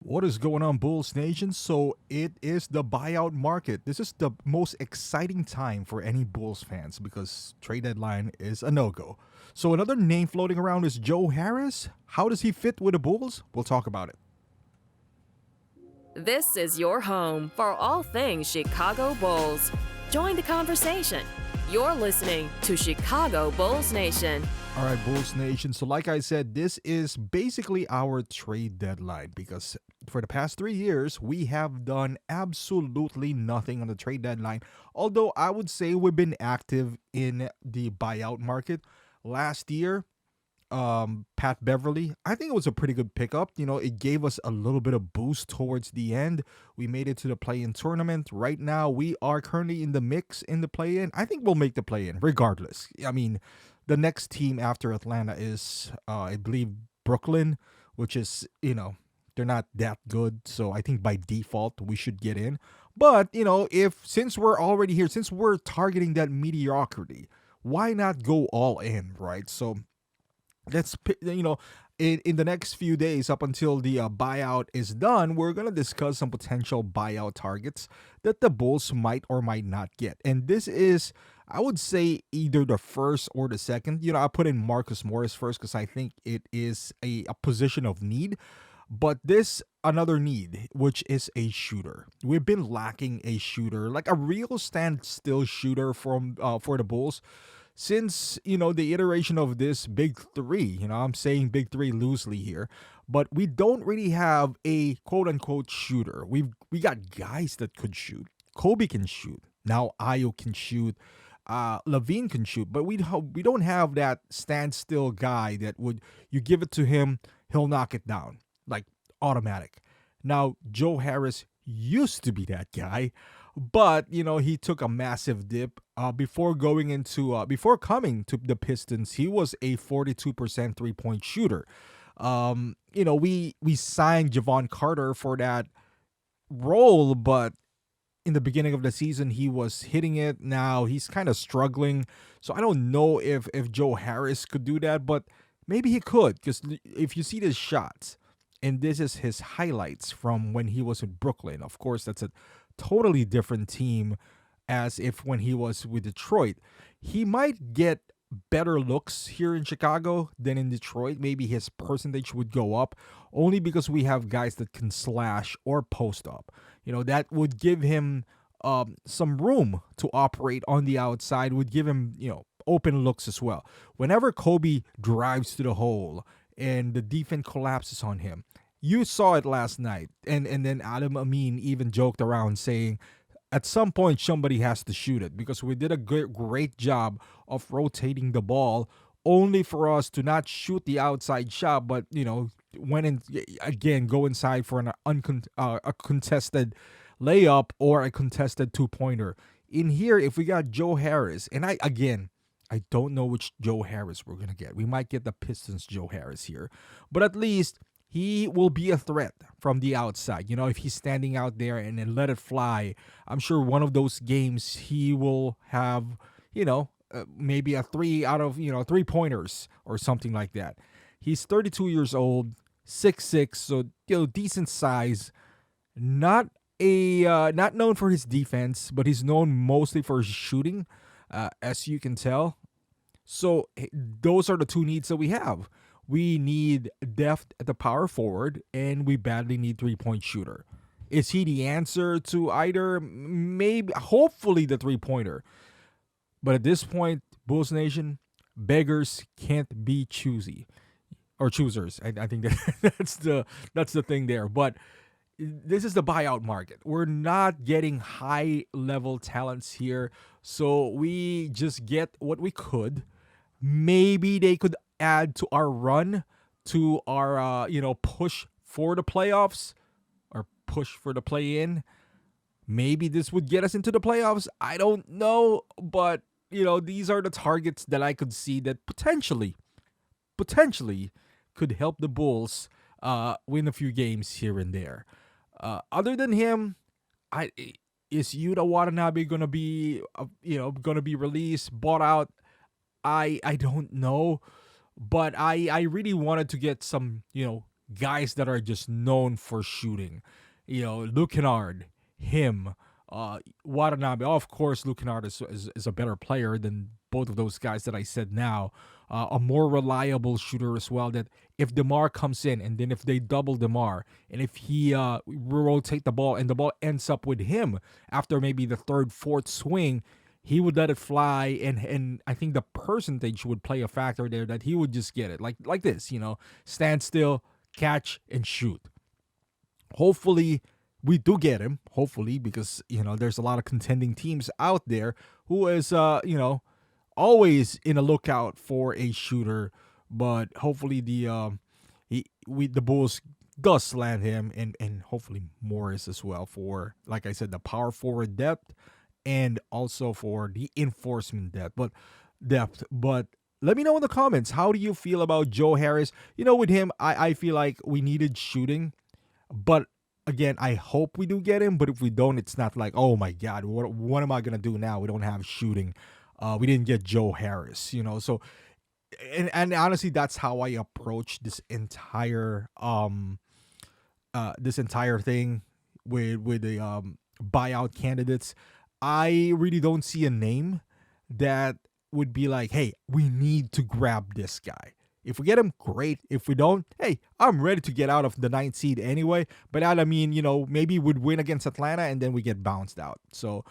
What is going on, Bulls Nation? So it is the buyout market. This is the most exciting time for any Bulls fans because trade deadline is a no-go. So another name floating around is Joe Harris. How does he fit with the Bulls? We'll talk about it. This is your home for all things Chicago Bulls. Join the conversation. You're listening to Chicago Bulls Nation. All right, Bulls Nation. So, like I said, this is basically our trade deadline because for the past 3 years, we have done absolutely nothing on the trade deadline. Although I would say we've been active in the buyout market. Last year, Pat Beverly, I think it was a pretty good pickup. It gave us a little bit of boost towards the end. We made it to the play-in tournament. Right now, we are currently in the mix in the play-in. I think we'll make the play-in regardless. I mean, the next team after Atlanta is, I believe, Brooklyn, which is, they're not that good. So I think by default we should get in. But if since we're already here, since we're targeting that mediocrity, why not go all in, right? So let's in the next few days up until the buyout is done, we're going to discuss some potential buyout targets that the Bulls might or might not get. And this is, I would say, either the first or the second. I put in Marcus Morris first because I think it is a position of need. But this another need, which is a shooter. We've been lacking a shooter, like a real standstill shooter from for the Bulls since the iteration of this big three. I'm saying big three loosely here, but we don't really have a quote unquote shooter. We got guys that could shoot. Kobe can shoot. Now Ayo can shoot. Levine can shoot, but we don't have that standstill guy that would, you give it to him, he'll knock it down like automatic. Now Joe Harris used to be that guy, but he took a massive dip before coming to the Pistons. He was a 42% three-point shooter. We signed Javon Carter for that role, but in the beginning of the season he was hitting it. Now he's kind of struggling. So I don't know if Joe Harris could do that, but maybe he could, because if you see his shots, and this is his highlights from when he was in Brooklyn. Of course, that's a totally different team as if when he was with Detroit. He might get better looks here in Chicago than in Detroit. Maybe his percentage would go up only because we have guys that can slash or post up. That would give him some room to operate on the outside, would give him, open looks as well. Whenever Kobe drives to the hole and the defense collapses on him, you saw it last night. And then Adam Amin even joked around saying, at some point somebody has to shoot it, because we did a great job of rotating the ball only for us to not shoot the outside shot, but went in again, go inside for a contested layup or a contested two-pointer. In here, if we got Joe Harris, and I don't know which Joe Harris we're gonna get. We might get the Pistons Joe Harris here, but at least he will be a threat from the outside. If he's standing out there and then let it fly, I'm sure one of those games he will have, maybe a three out of, 3 pointers or something like that. He's 32 years old, 6'6", so decent size. Not known for his defense, but he's known mostly for his shooting, as you can tell. So those are the two needs that we have. We need depth at the power forward, and we badly need three-point shooter. Is he the answer to either? Maybe, hopefully, the three-pointer. But at this point, Bulls Nation, beggars can't be choosy or choosers. I think that's the thing there. But this is the buyout market. We're not getting high level talents here, so we just get what we could. Maybe they could add to our run, to our push for the playoffs or push for the play in. Maybe this would get us into the playoffs. I don't know, but these are the targets that I could see that potentially could help the Bulls win a few games here and there. Other than him, I is Yuta Watanabe gonna be gonna be released, bought out? I don't know, but I really wanted to get some guys that are just known for shooting. You know, Luke Kennard, him, Watanabe. Of course, Luke Kennard is a better player than both of those guys that I said now. A more reliable shooter as well. That if DeMar comes in and then if they double DeMar and if he rotate the ball and the ball ends up with him after maybe the third, fourth swing, he would let it fly, and I think the percentage would play a factor there that he would just get it like this, stand still, catch, and shoot. Hopefully, we do get him. Hopefully, because there's a lot of contending teams out there who is always in a lookout for a shooter. But hopefully the Bulls does land him, and hopefully Morris as well for, like I said, the power forward depth and also for the enforcement depth. But let me know in the comments, how do you feel about Joe Harris? With him, I feel like we needed shooting, but again, I hope we do get him. But if we don't, it's not like, oh my God, what am I gonna do now? We don't have shooting. We didn't get Joe Harris, So, and honestly, that's how I approach this entire thing with the buyout candidates. I really don't see a name that would be like, hey, we need to grab this guy. If we get him, great. If we don't, hey, I'm ready to get out of the 9th seed anyway. But I mean, maybe we'd win against Atlanta and then we get bounced out. So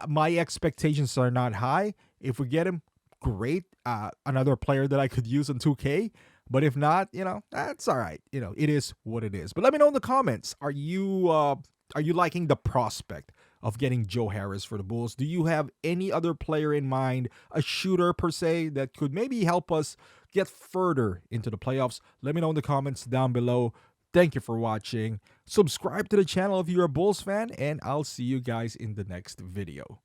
my expectations are not high. If we get him, great. Another player that I could use on 2K. But if not, that's all right. It is what it is. But let me know in the comments. Are you liking the prospect of getting Joe Harris for the Bulls? Do you have any other player in mind, a shooter per se, that could maybe help us get further into the playoffs? Let me know in the comments down below. Thank you for watching. Subscribe to the channel if you're a Bulls fan, and I'll see you guys in the next video.